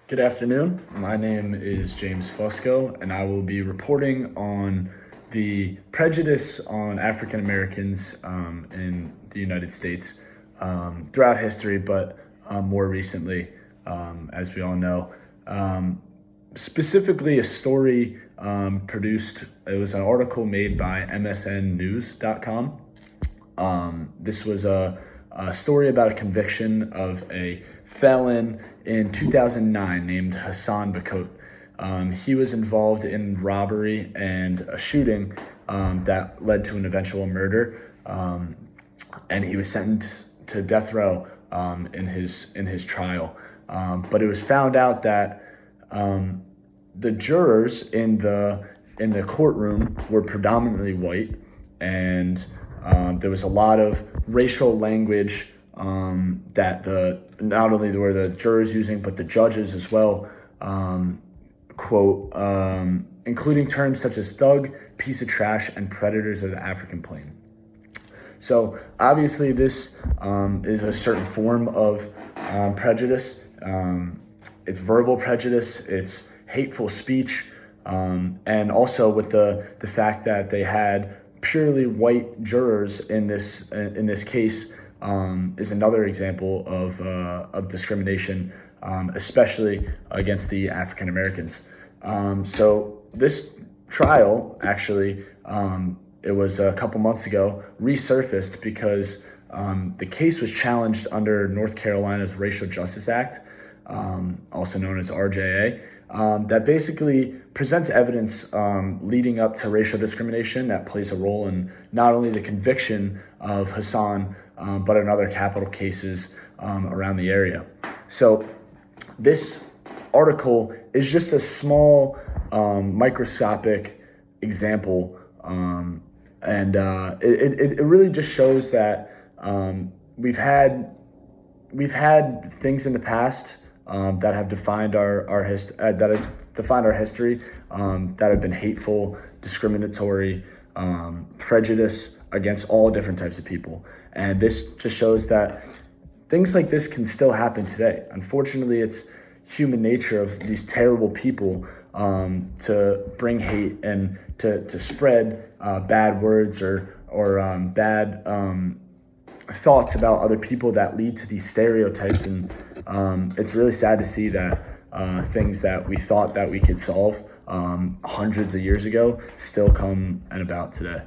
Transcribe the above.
Good afternoon. My name is James Fusco, and I will be reporting on the prejudice on African Americans in the United States throughout history, but more recently, as we all know. Specifically, a story produced, it was an article made by MSNnews.com. This was a story about a conviction of a felon in 2009 named Hassan Bakot. He was involved in robbery and a shooting that led to an eventual murder, and he was sentenced to death row in his trial. But it was found out that the jurors in the courtroom were predominantly white, and there was a lot of racial language that not only were the jurors using, but the judges as well, quote, including terms such as thug, piece of trash, and predators of the African plain. So obviously this is a certain form of prejudice. It's verbal prejudice, it's hateful speech, and also with the fact that they had purely white jurors in this case is another example of discrimination, especially against the African Americans. So this trial actually, it was a couple months ago, resurfaced because the case was challenged under North Carolina's Racial Justice Act, also known as RJA. That basically presents evidence leading up to racial discrimination that plays a role in not only the conviction of Hassan, but in other capital cases around the area. So this article is just a small microscopic example, and it really just shows that we've had things in the past that have defined our history, that have been hateful, discriminatory, prejudice against all different types of people. And this just shows that things like this can still happen today. Unfortunately, it's human nature of these terrible people to bring hate and to spread bad words or bad thoughts about other people that lead to these stereotypes. And it's really sad to see that things that we thought that we could solve hundreds of years ago still come and about today.